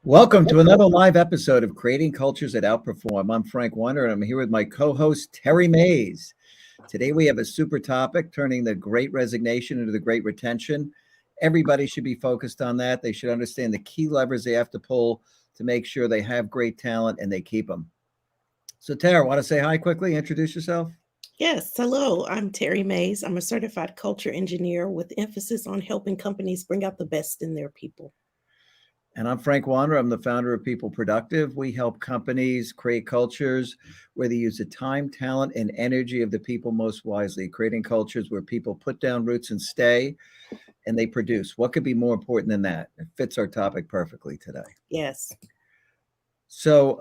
Welcome to another live episode of Creating Cultures that Outperform. I'm Frank Wonder, and I'm here with my co-host, Terri Mays. Today we have a super topic, turning the great resignation into the great retention. Everybody should be focused on that. They should understand the key levers they have to pull to make sure they have great talent and they keep them. So, Terri, want to say hi quickly, introduce yourself? Yes, hello. I'm Terri Mays. I'm a certified culture engineer with emphasis on helping companies bring out the best in their people. And I'm Frank Wander. I'm the founder of PeopleProductive. We help companies create cultures where they use the time, talent, and energy of the people most wisely, creating cultures where people put down roots and stay and they produce. What could be more important than that? It fits our topic perfectly today. Yes. So,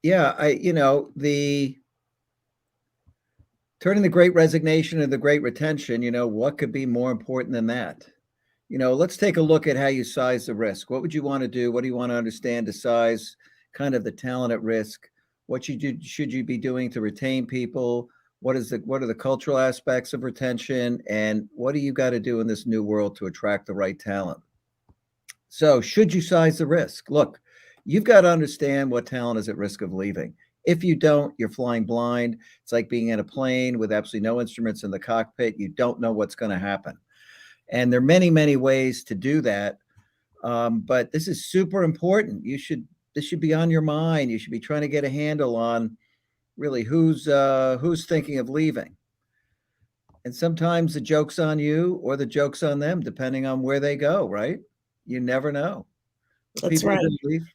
the turning the great resignation into the great retention, what could be more important than that? Let's take a look at how you size the risk. What would you want to do? What do you want to understand to size kind of the talent at risk? What should you be doing to retain people? What are the cultural aspects of retention? And what do you got to do in this new world to attract the right talent? So, should you size the risk? Look, you've got to understand what talent is at risk of leaving. If you don't, you're flying blind. It's like being in a plane with absolutely no instruments in the cockpit. You don't know what's going to happen. And there are many, many ways to do that. But this is super important. This should be on your mind. You should be trying to get a handle on really who's thinking of leaving. And sometimes the joke's on you or the joke's on them, depending on where they go, right? You never know. But That's people are right. going to leave.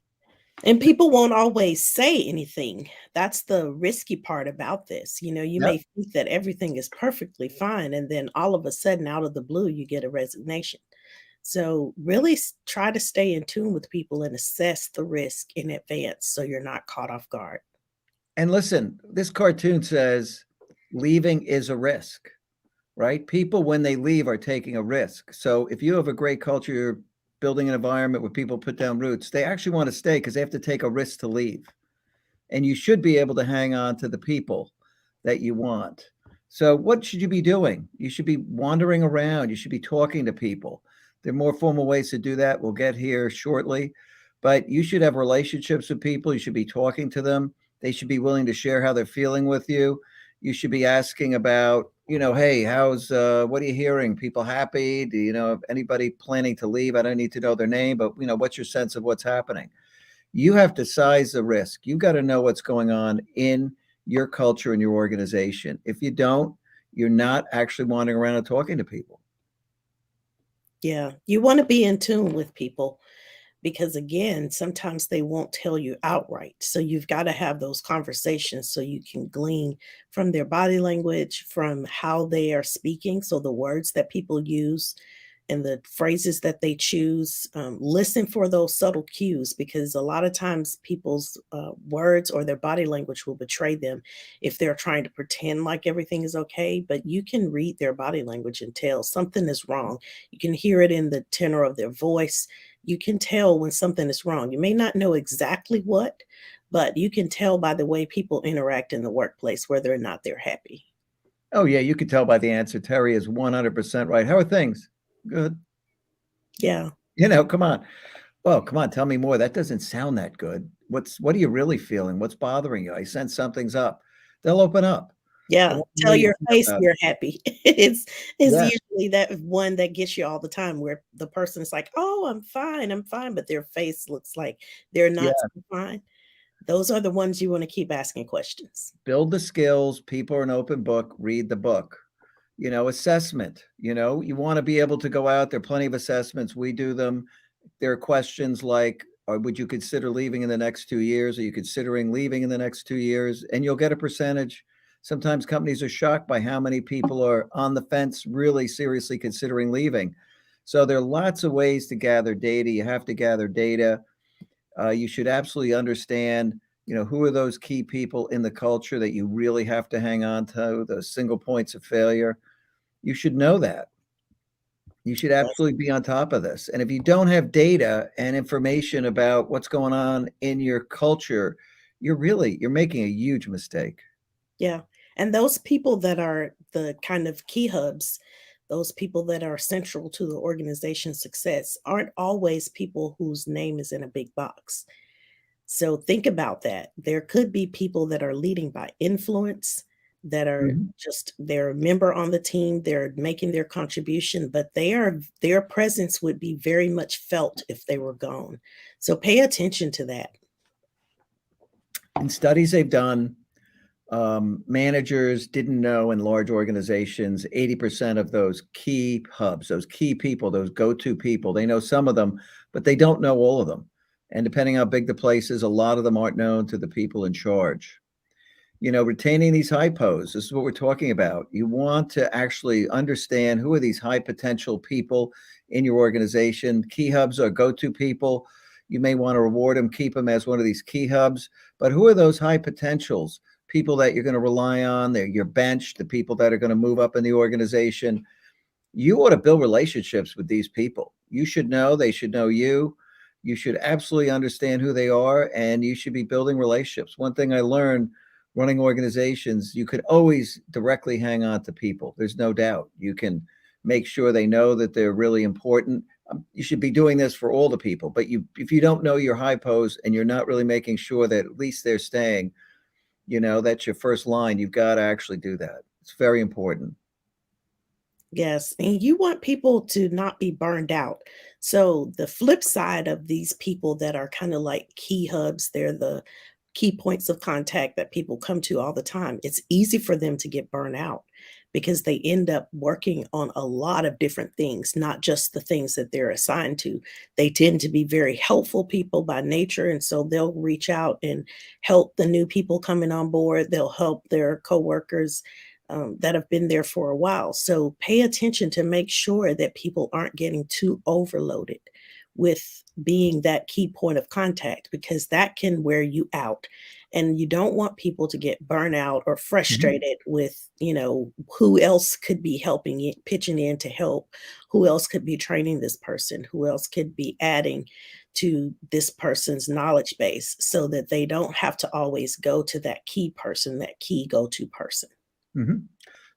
And people won't always say anything. That's the risky part about this. You Yep. may think that everything is perfectly fine, and then all of a sudden, out of the blue, you get a resignation. So, really try to stay in tune with people and assess the risk in advance so you're not caught off guard. And listen, this cartoon says leaving is a risk, right? People, when they leave, are taking a risk. So if you have a great culture, you're building an environment where people put down roots, they actually want to stay because they have to take a risk to leave. And you should be able to hang on to the people that you want. So what should you be doing? You should be wandering around. You should be talking to people. There are more formal ways to do that. We'll get here shortly. But you should have relationships with people. You should be talking to them. They should be willing to share how they're feeling with you. You should be asking about, hey, what are you hearing? People happy? Do you know of anybody planning to leave? I don't need to know their name, but what's your sense of what's happening? You have to size the risk. You've got to know what's going on in your culture and your organization. If you don't, you're not actually wandering around and talking to people. Yeah. You want to be in tune with people because, again, sometimes they won't tell you outright. So you've got to have those conversations so you can glean from their body language, from how they are speaking. So the words that people use and the phrases that they choose, listen for those subtle cues because a lot of times people's words or their body language will betray them if they're trying to pretend like everything is okay. But you can read their body language and tell something is wrong. You can hear it in the tenor of their voice. You can tell when something is wrong. You may not know exactly what, but you can tell by the way people interact in the workplace whether or not they're happy. Oh, yeah, you could tell by the answer. Terri is 100% right. How are things? Good. Yeah. Come on. Well, come on, tell me more. That doesn't sound that good. What are you really feeling? What's bothering you? I sense something's up. They'll open up. I Yeah, want to know tell what you your care face about. you're happy. It's Yeah, usually that one that gets you all the time where the person is like, "Oh, I'm fine," but their face looks like they're not yeah. so fine. Those are the ones you wanna keep asking questions. Build the skills. People are an open book. Read the book. Assessment. You want to be able to go out. There are plenty of assessments. We do them. There are questions like, would you consider leaving in the next 2 years? Are you considering leaving in the next 2 years? And you'll get a percentage. Sometimes companies are shocked by how many people are on the fence, really seriously considering leaving. So there are lots of ways to gather data. You have to gather data. You should absolutely understand, who are those key people in the culture that you really have to hang on to, those single points of failure. You should know that. You should Yes. absolutely be on top of this. And if you don't have data and information about what's going on in your culture, you're making a huge mistake. Yeah, and those people that are the kind of key hubs, those people that are central to the organization's success aren't always people whose name is in a big box. So think about that. There could be people that are leading by influence, that are Mhm. just they're a member on the team, they're making their contribution, but their presence would be very much felt if they were gone. So pay attention to that. In studies they've done, managers didn't know in large organizations, 80% of those key hubs, those key people, those go-to people, they know some of them, but they don't know all of them. And depending how big the place is, a lot of them aren't known to the people in charge. Retaining these hypos, this is what we're talking about. You want to actually understand who are these high potential people in your organization. Key hubs are go-to people. You may want to reward them, keep them as one of these key hubs. But who are those high potentials? People that you're going to rely on, they're your bench, the people that are going to move up in the organization. You ought to build relationships with these people. You should know, they should know you. You should absolutely understand who they are, and you should be building relationships. One thing I learned running organizations, you could always directly hang on to people. There's no doubt. You can make sure they know that they're really important. You should be doing this for all the people, but if you don't know your hypos and you're not really making sure that at least they're staying, that's your first line. You've got to actually do that. It's very important. Yes, and you want people to not be burned out. So the flip side of these people that are kind of like key hubs, they're the key points of contact that people come to all the time. It's easy for them to get burned out because they end up working on a lot of different things, not just the things that they're assigned to. They tend to be very helpful people by nature, and so they'll reach out and help the new people coming on board. They'll help their coworkers that have been there for a while. So pay attention to make sure that people aren't getting too overloaded with being that key point of contact, because that can wear you out. And you don't want people to get burnout or Mhm. frustrated with, who else could be helping it, pitching in to help, who else could be training this person, who else could be adding to this person's knowledge base so that they don't have to always go to that key person, that key go-to person. Mhm.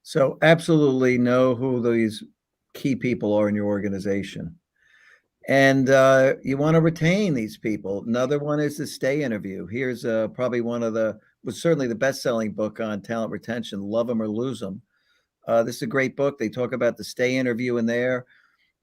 So absolutely know who these key people are in your organization. And you want to retain these people. Another one is the stay interview. Here's probably one of was certainly the best-selling book on talent retention, Love Them or Lose Them. This is a great book. They talk about the stay interview in there.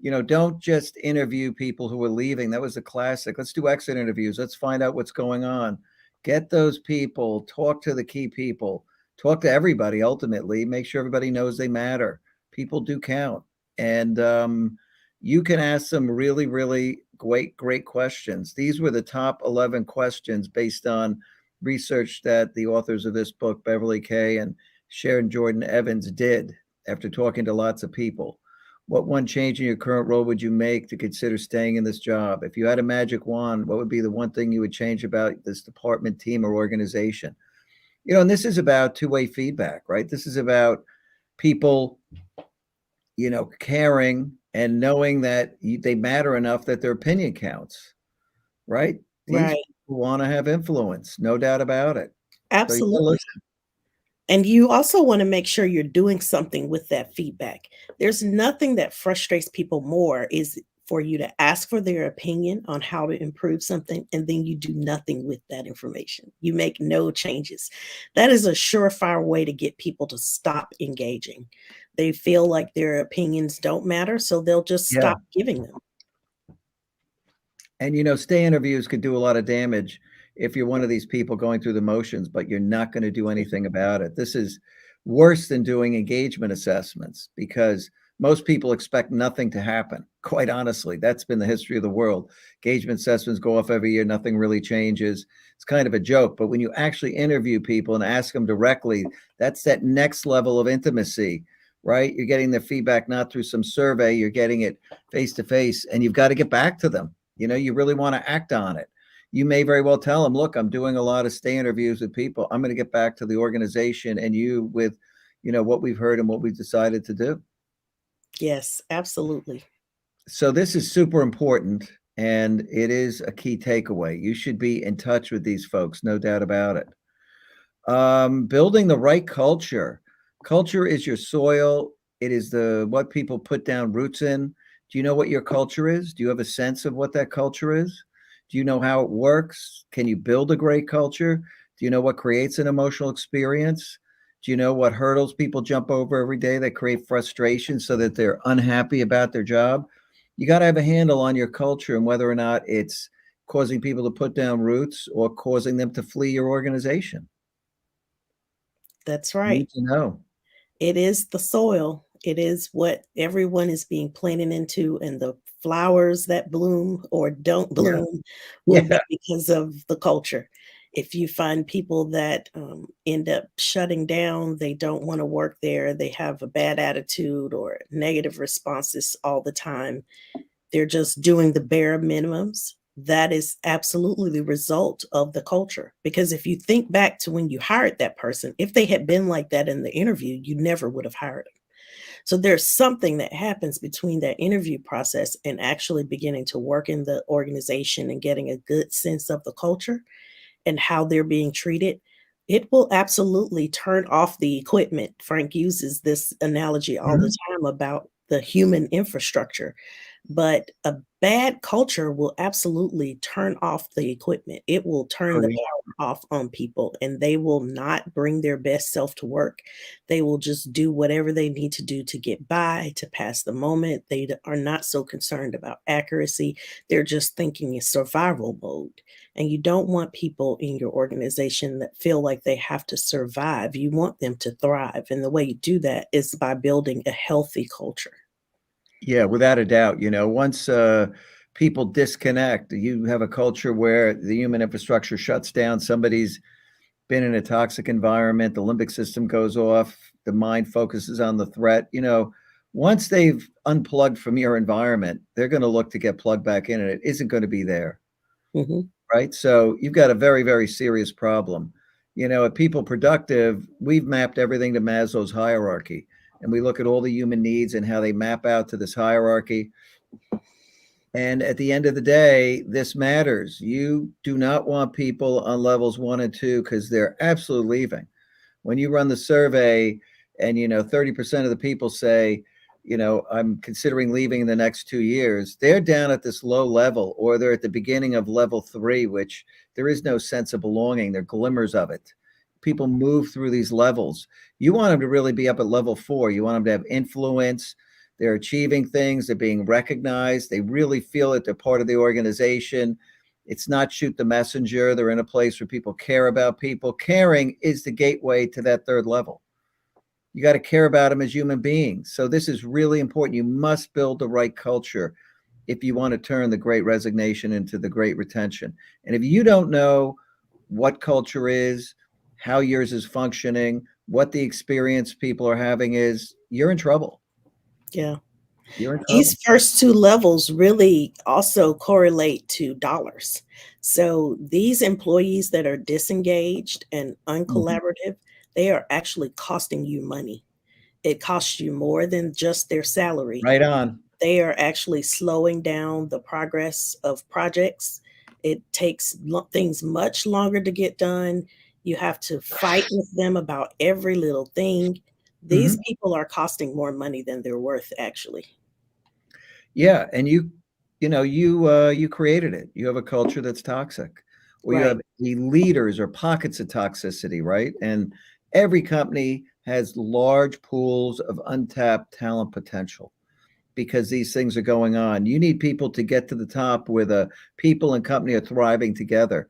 Don't just interview people who are leaving. That was a classic. Let's do exit interviews. Let's find out what's going on. Get those people, talk to the key people, talk to everybody ultimately, make sure everybody knows they matter. People do count. And you can ask some really, really great questions. These were the top 11 questions based on research that the authors of this book, Beverly Kay and Sharon Jordan Evans, did after talking to lots of people. What one change in your current role would you make to consider staying in this job? If you had a magic wand, what would be the one thing you would change about this department, team, or organization? And this is about two-way feedback, right? This is about people, caring and knowing that they matter enough that their opinion counts, right? These Right. people want to have influence, no doubt about it. So you gotta Absolutely. listen. And you also want to make sure you're doing something with that feedback. There's nothing that frustrates people more is for you to ask for their opinion on how to improve something, and then you do nothing with that information. You make no changes. That is a surefire way to get people to stop engaging. They feel like their opinions don't matter, so they'll just Yeah. stop giving them. And stay interviews could do a lot of damage if you're one of these people going through the motions, but you're not going to do anything about it. This is worse than doing engagement assessments because most people expect nothing to happen. Quite honestly, that's been the history of the world. Engagement assessments go off every year, nothing really changes. It's kind of a joke. But when you actually interview people and ask them directly, that's that next level of intimacy, right? You're getting the feedback not through some survey, you're getting it face to face, and you've got to get back to them. You really want to act on it. You may very well tell them, look, I'm doing a lot of stay interviews with people. I'm going to get back to the organization and you with, what we've heard and what we've decided to do. Yes, absolutely. So this is super important and it is a key takeaway. You should be in touch with these folks, no doubt about it. Building the right culture. Culture is your soil. It is the what people put down roots in. Do you know what your culture is? Do you have a sense of what that culture is? Do you know how it works? Can you build a great culture? Do you know what creates an emotional experience? Do you know what hurdles people jump over every day that create frustration so that they're unhappy about their job? You got to have a handle on your culture and whether or not it's causing people to put down roots or causing them to flee your organization. That's You right. need to know. It is the soil. It is what everyone is being planted into, and the flowers that bloom or don't Yeah. bloom will Yeah. be because of the culture. If you find people that end up shutting down, they don't want to work there, they have a bad attitude or negative responses all the time, they're just doing the bare minimums. That is absolutely the result of the culture. Because if you think back to when you hired that person, if they had been like that in the interview, you never would have hired them. So there's something that happens between that interview process and actually beginning to work in the organization and getting a good sense of the culture and how they're being treated. It will absolutely turn off the equipment. Frank uses this analogy all the Mhm. time about the human infrastructure, but a bad culture will absolutely turn off the equipment. It will turn Oh, the yeah. power off on people, and they will not bring their best self to work. They will just do whatever they need to do to get by, to pass the moment. Are not so concerned about accuracy. They're just thinking in survival mode. And you don't want people in your organization that feel like they have to survive. You want them to thrive. And the way you do that is by building a healthy culture. Yeah, without a doubt, once, people disconnect, you have a culture where the human infrastructure shuts down, somebody's been in a toxic environment, the limbic system goes off, the mind focuses on the threat, once they've unplugged from your environment, they're gonna look to get plugged back in, and it isn't gonna be there, Mhm. right? So, you've got a very, very serious problem. At People Productive, we've mapped everything to Maslow's hierarchy, and we look at all the human needs and how they map out to this hierarchy. And at the end of the day, this matters. You do not want people on levels 1 and 2 because they're absolutely leaving. When you run the survey and 30% of the people say, I'm considering leaving in the next 2 years, they're down at this low level or they're at the beginning of level 3, which there is no sense of belonging. There are glimmers of it. People move through these levels. You want them to really be up at level 4. You want them to have influence. They're achieving things. They're being recognized. They really feel that they're part of the organization. It's not shoot the messenger. They're in a place where people care about people. Caring is the gateway to that third level. You got to care about them as human beings. So this is really important. You must build the right culture if you want to turn the great resignation into the great retention. And if you don't know what culture is, how yours is functioning, what the experience people are having is, you're in trouble. Yeah. You're in These trouble. first 2 levels really also correlate to dollars. So these employees that are disengaged and Mhm. uncollaborative, they are actually costing you money. It costs you more than just their salary. Right on. They are actually slowing down the progress of projects. It takes things much longer to get done. You have to fight with them about every little thing. These Mhm. people are costing more money than they're worth, actually. Yeah, and you created it. You have a culture that's toxic, or you Right. have the leaders or pockets of toxicity, right? And every company has large pools of untapped talent potential because these things are going on. You need people to get to the top where the people and company are thriving together.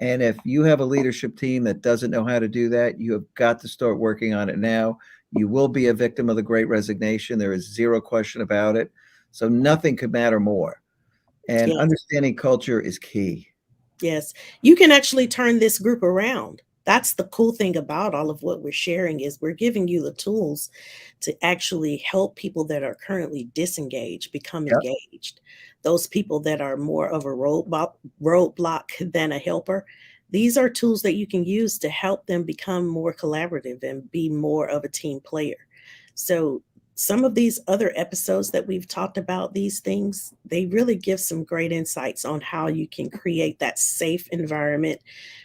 And if you have a leadership team that doesn't know how to do that, you have got to start working on it now. You will be a victim of the great resignation. There is zero question about it. So nothing could matter more. And Yes. understanding culture is key. Yes, you can actually turn this group around. That's the cool thing about all of what we're sharing is we're giving you the tools to actually help people that are currently disengaged become Yep. engaged. Those people that are more of a roadblock than a helper. These are tools that you can use to help them become more collaborative and be more of a team player. So some of these other episodes that we've talked about these things, they really give some great insights on how you can create that safe environment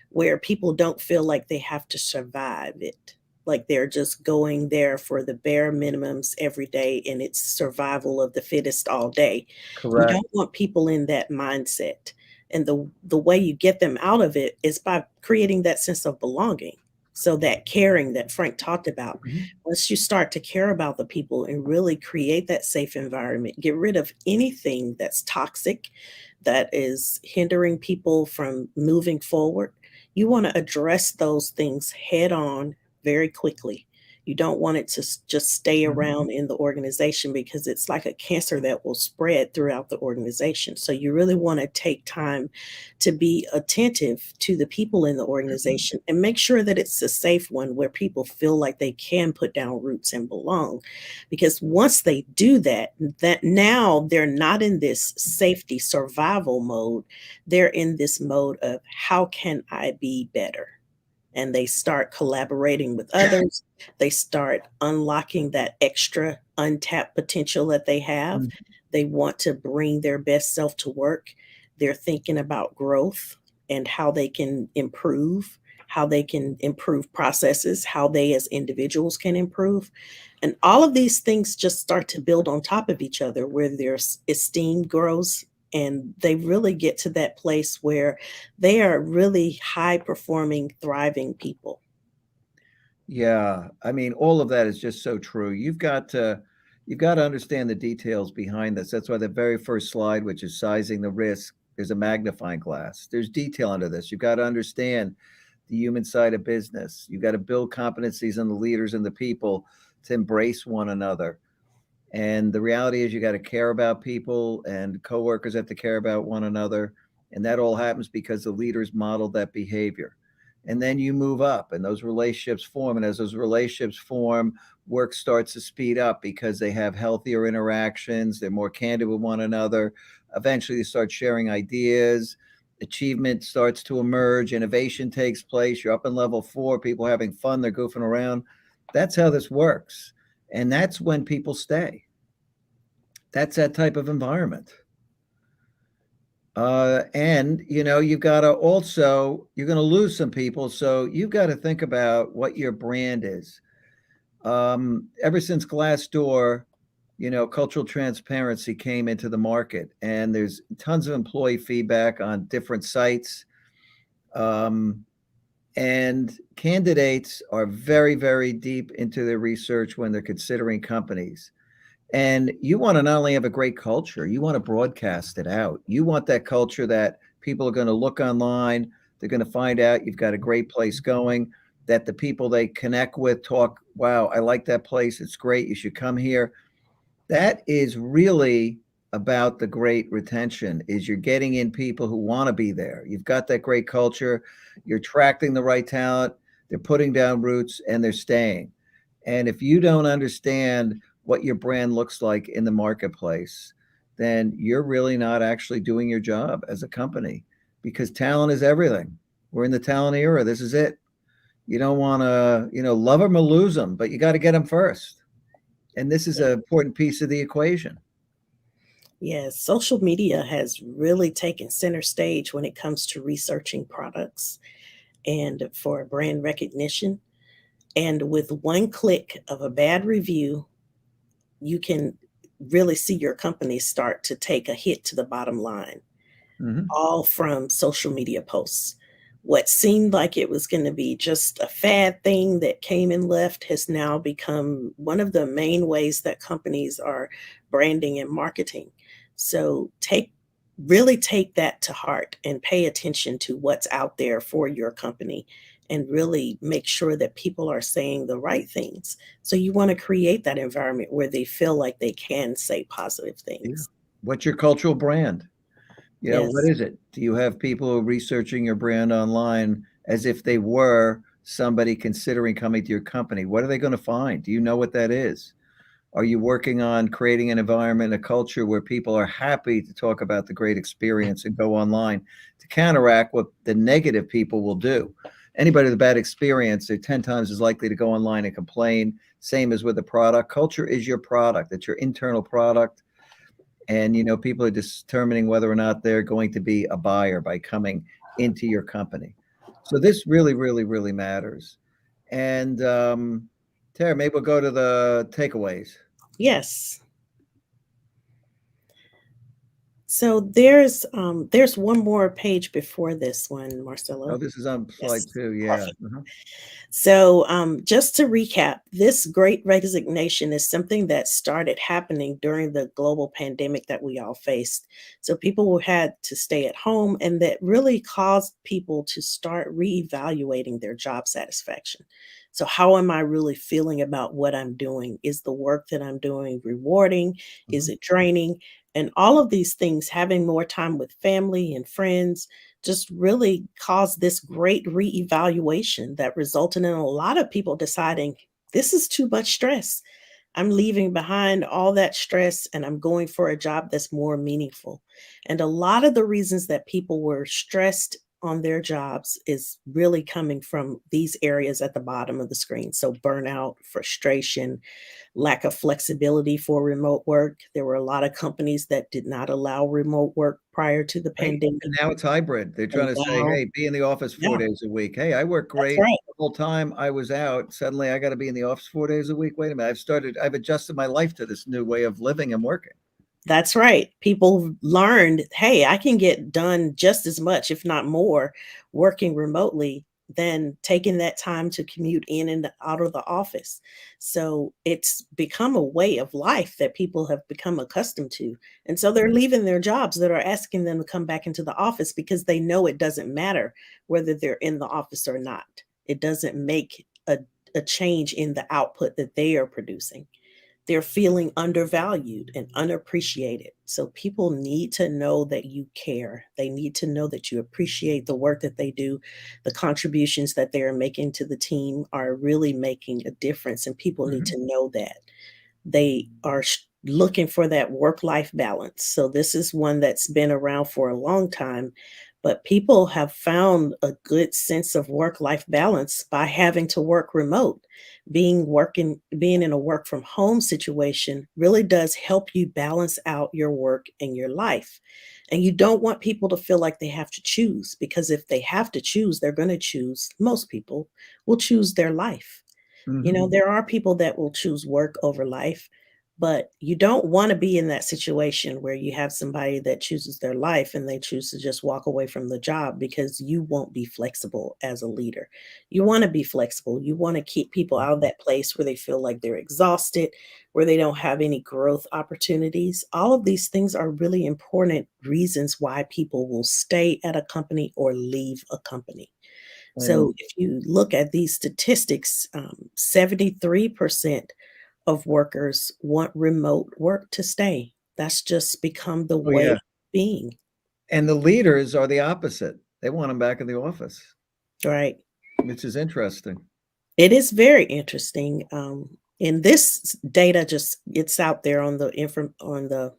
where people don't feel like they have to survive it. like they're just going there for the bare minimums every day and it's survival of the fittest all day. You Correct. don't want people in that mindset. And the way you get them out of it is by creating that sense of belonging. So that caring that Frank talked about, Mhm. once you start to care about the people and really create that safe environment, get rid of anything that's toxic, that is hindering people from moving forward. You want to address those things head on very quickly. You don't want it to just stay Mhm. around in the organization because it's like a cancer that will spread throughout the organization. So you really want to take time to be attentive to the people in the organization and make sure that it's a safe one where people feel like they can put down roots and belong. Because once they do that, that now they're not in this safety survival mode. They're in this mode of how can I be better? And they start collaborating with others. They start unlocking that extra untapped potential that they have. Mhm. They want to bring their best self to work. They're thinking about growth and how they can improve processes, how they as individuals can improve. And all of these things just start to build on top of each other where their esteem grows and they really get to that place where they are really high performing, thriving people. Yeah, I mean, all of that is just so true. You've got to understand the details behind this. That's why the very first slide, which is sizing the risk, there's a magnifying glass. There's detail under this. You've got to understand the human side of business. You've got to build competencies in the leaders and the people to embrace one another. And the reality is you got to care about people and coworkers have to care about one another. And that all happens because the leaders modeled that behavior. And then you move up and those relationships form. And as those relationships form, work starts to speed up because they have healthier interactions. They're more candid with one another. Eventually, they start sharing ideas. Achievement starts to emerge. Innovation takes place. You're up in level 4. People are having fun. They're goofing around. That's how this works. And that's when people stay. That's that type of environment. And you've got to also, you're going to lose some people. So you've got to think about what your brand is. Ever since Glassdoor, cultural transparency came into the market, and there's tons of employee feedback on different sites. Um, and candidates are very, very deep into their research when they're considering companies. And you want to not only have a great culture, you want to broadcast it out. You want that culture that people are going to look online, they're going to find out you've got a great place going, that the people they connect with talk, wow, I like that place. It's great. You should come here. That is really about the great retention is you're getting in people who want to be there. You've got that great culture, you're attracting the right talent, they're putting down roots and they're staying. And if you don't understand what your brand looks like in the marketplace, then you're really not actually doing your job as a company because talent is everything. We're in the talent era. This is it. You don't want to, love them or lose them, but you got to get them first. And this is Yeah. an important piece of the equation. Yes, social media has really taken center stage when it comes to researching products and for brand recognition. And with one click of a bad review, you can really see your company start to take a hit to the bottom line, Mhm. all from social media posts. What seemed like it was going to be just a fad thing that came and left has now become one of the main ways that companies are branding and marketing. So really take that to heart and pay attention to what's out there for your company and really make sure that people are saying the right things. So you want to create that environment where they feel like they can say positive Yeah. things. What's your cultural brand? What Yes. is it? Do you have people researching your brand online as if they were somebody considering coming to your company? What are they going to find? Do you know what that is? Are you working on creating an environment, a culture where people are happy to talk about the great experience and go online to counteract what the negative people will do? Anybody with a bad experience, they're 10 times as likely to go online and complain. Same as with the product. Culture is your product, it's your internal product. And people are determining whether or not they're going to be a buyer by coming into your company. So this really, really, really matters. And Tara, maybe we'll go to the takeaways. Yes. So there's one more page before this one, Oh, Marcelo. this is on slide Yes. 2. Yeah. Perfect. So, just to recap, this great resignation is something that started happening during the global pandemic that we all faced. So, people had to stay at home, and that really caused people to start reevaluating their job satisfaction. So, how am I really feeling about what I'm doing? Is the work that I'm doing rewarding? Is Mhm. it draining? And all of these things, having more time with family and friends, just really caused this great reevaluation that resulted in a lot of people deciding this is too much stress. I'm leaving behind all that stress and I'm going for a job that's more meaningful. And a lot of the reasons that people were stressed on their jobs is really coming from these areas at the bottom of the screen. So, burnout, frustration, lack of flexibility for remote work. There were a lot of companies that did not allow remote work prior to the Right, pandemic. and now it's hybrid. They're trying And to say, now "Hey, be in the office 4 yeah, days a week." Hey, I work that's great. right. The whole time I was out, suddenly I gotta be in the office 4 days a week. Wait a minute, I've adjusted my life to this new way of living and working. That's right. People learned, hey, I can get done just as much, if not more, working remotely than taking that time to commute in and out of the office. So it's become a way of life that people have become accustomed to. And so they're leaving their jobs that are asking them to come back into the office because they know it doesn't matter whether they're in the office or not. It doesn't make a change in the output that they are producing. They're feeling undervalued and unappreciated. So people need to know that you care. They need to know that you appreciate the work that they do. The contributions that they are making to the team are really making a difference, and people need Mhm, to know that. They are looking for that work life balance. So, this is one that's been around for a long time, but people have found a good sense of work life balance by having to work remote. Being in a work from home situation really does help you balance out your work and your life. And you don't want people to feel like they have to choose, because if they have to choose, they're going to choose, most people will choose their life. mhm. There are people that will choose work over life, but you don't wanna be in that situation where you have somebody that chooses their life and they choose to just walk away from the job because you won't be flexible as a leader. You wanna be flexible. You wanna keep people out of that place where they feel like they're exhausted, where they don't have any growth opportunities. All of these things are really important reasons why people will stay at a company or leave a company. And So if you look at these statistics, 73% of workers want remote work to stay. That's just become the oh, way yeah, of being, and the leaders are the opposite. They want them back in the office, right? which is interesting. It is very interesting. And this data just it's out there on the on the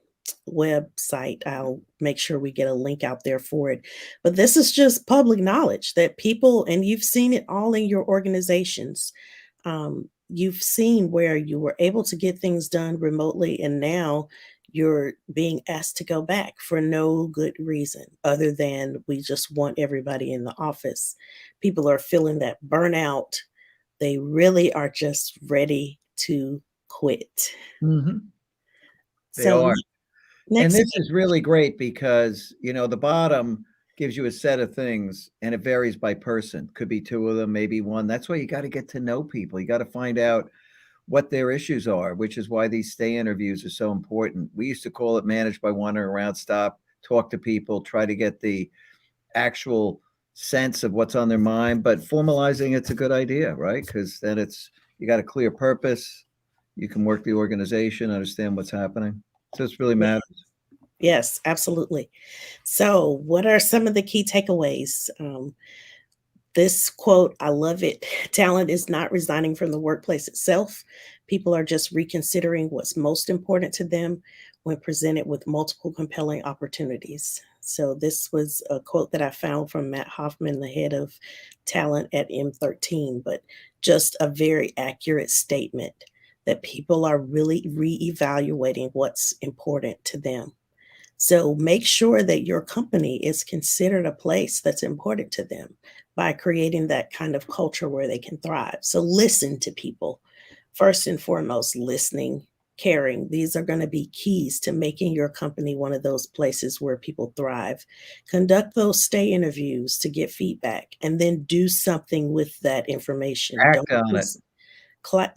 website. I'll make sure we get a link out there for it. But this is just public knowledge that people, and you've seen it all in your organizations. You've seen where you were able to get things done remotely, and now you're being asked to go back for no good reason other than we just want everybody in the office. People are feeling that burnout. They really are just ready to quit. Mhm. They So, are. And next this is really great because, the bottom gives you a set of things and it varies by person. Could be 2 of them, maybe 1. That's why you gotta get to know people. You gotta find out what their issues are, which is why these stay interviews are so important. We used to call it manage by wandering around, stop, talk to people, try to get the actual sense of what's on their mind, but formalizing it's a good idea, right? Because then you got a clear purpose, you can work the organization, understand what's happening. So this really yeah, matters. yes, absolutely. So, what are some of the key takeaways? This quote, I love it. Talent is not resigning from the workplace itself. People are just reconsidering what's most important to them when presented with multiple compelling opportunities. So, this was a quote that I found from Matt Hoffman, the head of talent at M13, but just a very accurate statement that people are really reevaluating what's important to them. So make sure that your company is considered a place that's important to them by creating that kind of culture where they can thrive. So listen to people. First and foremost, listening, caring. These are going to be keys to making your company one of those places where people thrive. Conduct those stay interviews to get feedback and then do something with that information. Act on it.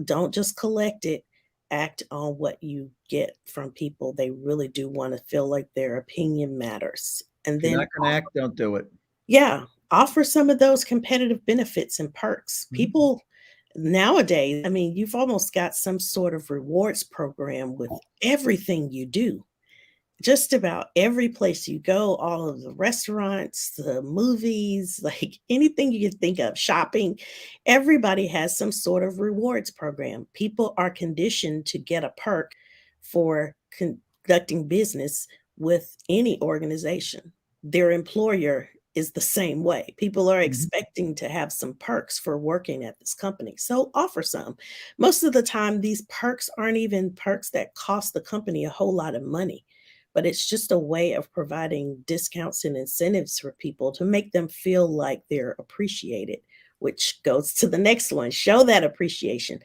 Don't just collect it, act on what you get from people. They really do want to feel like their opinion matters. And If you're then not gonna act, don't do it. yeah, offer some of those competitive benefits and perks. Mhm. People nowadays, I mean, you've almost got some sort of rewards program with everything you do. Just about every place you go, all of the restaurants, the movies, like anything you can think of, shopping, everybody has some sort of rewards program. People are conditioned to get a perk for conducting business with any organization. Their employer is the same way. People are Mhm. expecting to have some perks for working at this company. So offer some. Most of the time, these perks aren't even perks that cost the company a whole lot of money, but it's just a way of providing discounts and incentives for people to make them feel like they're appreciated, which goes to the next one. Show that appreciation.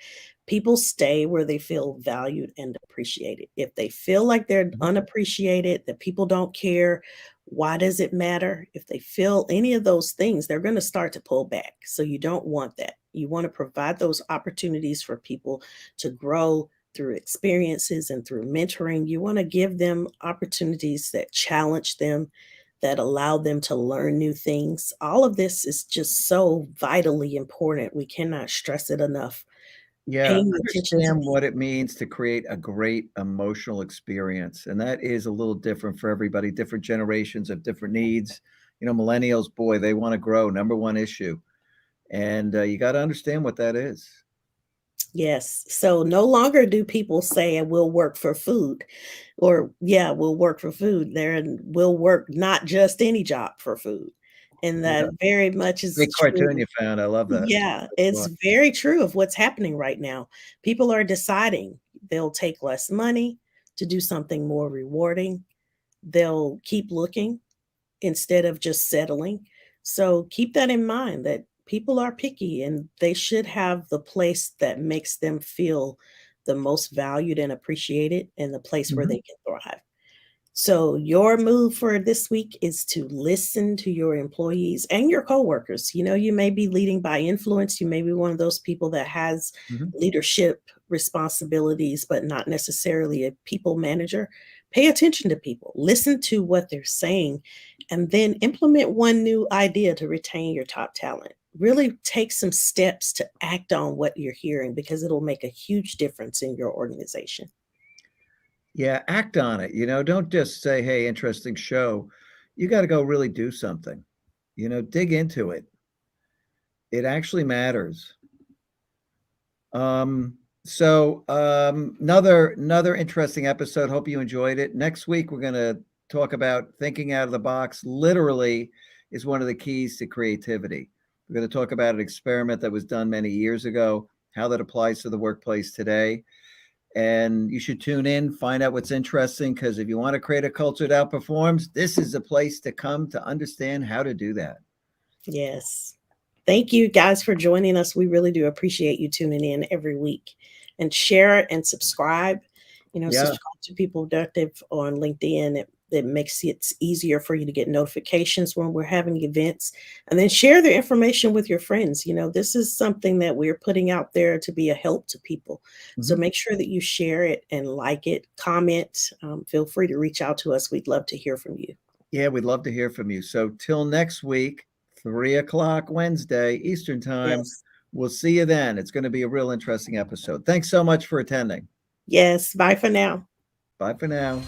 People stay where they feel valued and appreciated. If they feel like they're Mhm. unappreciated, that people don't care, why does it matter? If they feel any of those things, they're going to start to pull back. So you don't want that. You want to provide those opportunities for people to grow through experiences and through mentoring. You want to give them opportunities that challenge them, that allow them to learn new things. All of this is just so vitally important. We cannot stress it enough. Yeah, Paying attention to understand what people. it means to create a great emotional experience, and that is a little different for everybody, different generations have different needs. Millennials, boy, they wanna grow, number one issue, and, you gotta understand what that is. Yes. So no longer do people say, "We'll work for food," or, "Yeah, we'll work for food." They're in, "We'll work not just any job for food." And Yeah, that very much is great cartoon true. you found, I love that. Yeah, Like, it's what? very true of what's happening right now. People are deciding they'll take less money to do something more rewarding. They'll keep looking instead of just settling. So keep that in mind that people are picky and they should have the place that makes them feel the most valued and appreciated and the place where Mhm, they can thrive. So your move for this week is to listen to your employees and your coworkers. You may be leading by influence. You may be one of those people that has mhm. leadership responsibilities, but not necessarily a people manager. Pay attention to people, listen to what they're saying, and then implement one new idea to retain your top talent. Really take some steps to act on what you're hearing because it'll make a huge difference in your organization. Yeah, act on it, don't just say, "Hey, interesting show." You gotta go really do something, dig into it. It actually matters. Another interesting episode. Hope you enjoyed it. Next week, we're gonna talk about thinking out of the box. Literally is one of the keys to creativity. We're gonna talk about an experiment that was done many years ago, how that applies to the workplace today. And you should tune in, find out what's interesting, because if you want to create a culture that outperforms, this is a place to come to understand how to do that. Yes. Thank you guys for joining us. We really do appreciate you tuning in every week. And share and subscribe. Yeah. Subscribe to People Productive on LinkedIn. It makes it easier for you to get notifications when we're having events. And then share the information with your friends. This is something that we're putting out there to be a help to people. So Mhm. make sure that you share it and like it, comment. Feel free to reach out to us. We'd love to hear from you. Yeah, we'd love to hear from you. So till next week, 3 o'clock Wednesday, Eastern time. Yes. We'll see you then. It's going to be a real interesting episode. Thanks so much for attending. Yes. Bye for now. Bye for now.